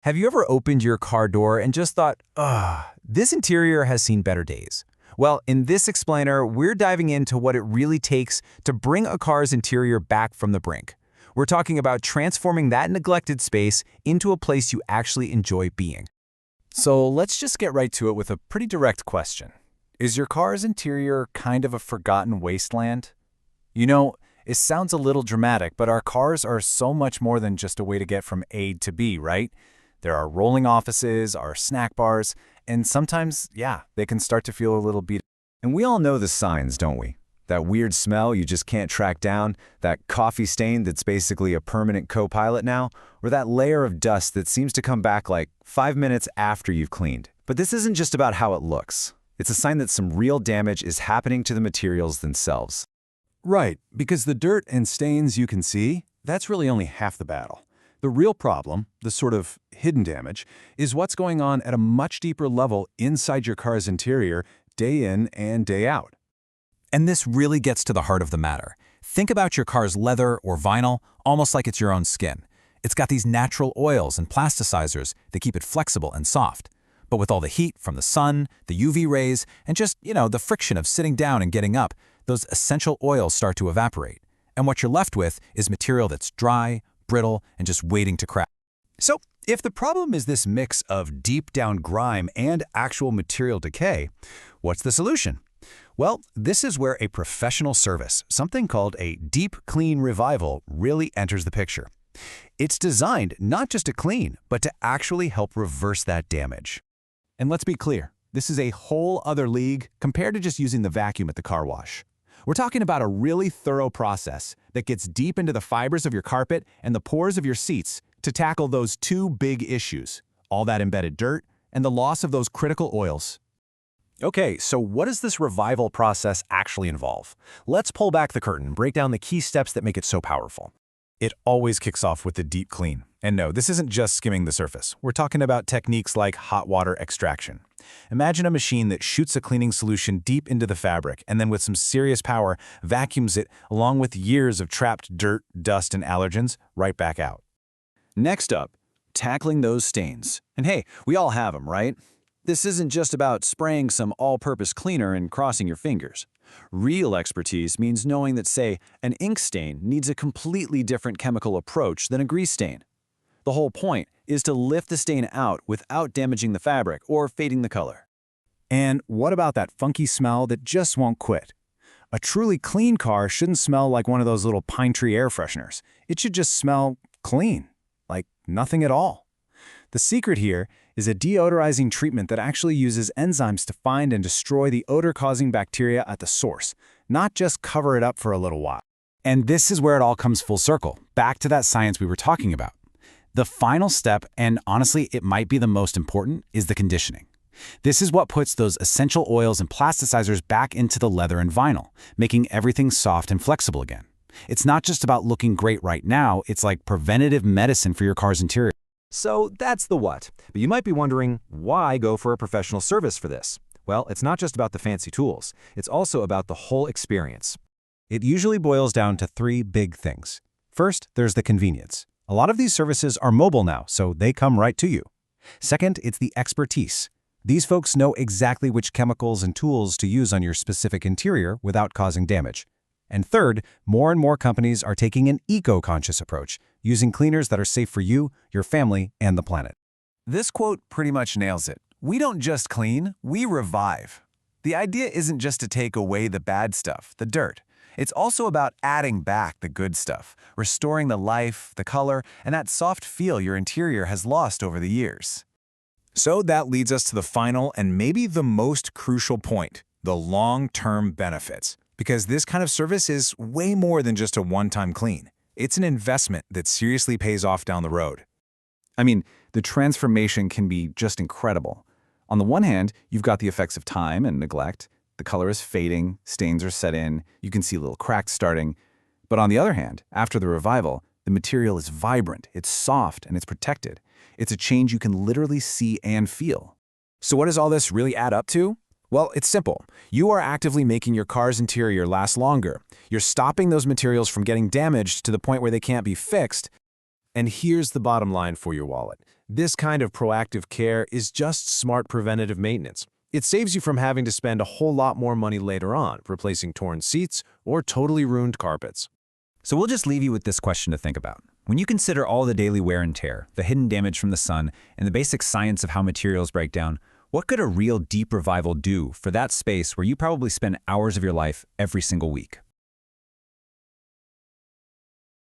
Have you ever opened your car door and just thought, this interior has seen better days? Well, in this explainer, we're diving into what it really takes to bring a car's interior back from the brink. We're talking about transforming that neglected space into a place you actually enjoy being. So let's just get right to it with a pretty direct question. Is your car's interior kind of a forgotten wasteland? You know, it sounds a little dramatic, but our cars are so much more than just a way to get from A to B, right? There are rolling offices, our snack bars, and sometimes, they can start to feel a little beat. And we all know the signs, don't we? That weird smell you just can't track down, that coffee stain that's basically a permanent co-pilot now, or that layer of dust that seems to come back like 5 minutes after you've cleaned. But this isn't just about how it looks. It's a sign that some real damage is happening to the materials themselves. Right, because the dirt and stains you can see, that's really only half the battle. The real problem, the sort of hidden damage, is what's going on at a much deeper level inside your car's interior, day in and day out. And this really gets to the heart of the matter. Think about your car's leather or vinyl almost like it's your own skin. It's got these natural oils and plasticizers that keep it flexible and soft. But with all the heat from the sun, the UV rays, and just, the friction of sitting down and getting up, those essential oils start to evaporate. And what you're left with is material that's dry, brittle, and just waiting to crack. So, if the problem is this mix of deep-down grime and actual material decay, what's the solution? Well, this is where a professional service, something called a Deep Clean Revival, really enters the picture. It's designed not just to clean, but to actually help reverse that damage. And let's be clear, this is a whole other league compared to just using the vacuum at the car wash. We're talking about a really thorough process that gets deep into the fibers of your carpet and the pores of your seats to tackle those two big issues, all that embedded dirt and the loss of those critical oils. Okay, so what does this revival process actually involve? Let's pull back the curtain and break down the key steps that make it so powerful. It always kicks off with the deep clean. And no, this isn't just skimming the surface. We're talking about techniques like hot water extraction. Imagine a machine that shoots a cleaning solution deep into the fabric and then with some serious power vacuums it along with years of trapped dirt, dust, and allergens right back out. Next up, tackling those stains. And hey, we all have them, right? This isn't just about spraying some all-purpose cleaner and crossing your fingers. Real expertise means knowing that, say, an ink stain needs a completely different chemical approach than a grease stain. The whole point is to lift the stain out without damaging the fabric or fading the color. And what about that funky smell that just won't quit? A truly clean car shouldn't smell like one of those little pine tree air fresheners. It should just smell clean, like nothing at all. The secret here is a deodorizing treatment that actually uses enzymes to find and destroy the odor-causing bacteria at the source, not just cover it up for a little while. And this is where it all comes full circle, back to that science we were talking about. The final step, and honestly it might be the most important, is the conditioning. This is what puts those essential oils and plasticizers back into the leather and vinyl, making everything soft and flexible again. It's not just about looking great right now, it's like preventative medicine for your car's interior. So that's the what. But you might be wondering, why go for a professional service for this? Well, it's not just about the fancy tools. It's also about the whole experience. It usually boils down to three big things. First, there's the convenience. A lot of these services are mobile now, so they come right to you. Second, it's the expertise. These folks know exactly which chemicals and tools to use on your specific interior without causing damage. And third, more and more companies are taking an eco-conscious approach, using cleaners that are safe for you, your family, and the planet. This quote pretty much nails it. We don't just clean, we revive. The idea isn't just to take away the bad stuff, the dirt. It's also about adding back the good stuff, restoring the life, the color, and that soft feel your interior has lost over the years. So that leads us to the final and maybe the most crucial point, the long-term benefits. Because this kind of service is way more than just a one-time clean. It's an investment that seriously pays off down the road. I mean, the transformation can be just incredible. On the one hand, you've got the effects of time and neglect. The color is fading, stains are set in, you can see little cracks starting. But on the other hand, after the revival, the material is vibrant, it's soft, and it's protected. It's a change you can literally see and feel. So what does all this really add up to? Well, it's simple. You are actively making your car's interior last longer. You're stopping those materials from getting damaged to the point where they can't be fixed. And here's the bottom line for your wallet. This kind of proactive care is just smart preventative maintenance. It saves you from having to spend a whole lot more money later on, replacing torn seats or totally ruined carpets. So we'll just leave you with this question to think about. When you consider all the daily wear and tear, the hidden damage from the sun, and the basic science of how materials break down, what could a real deep revival do for that space where you probably spend hours of your life every single week?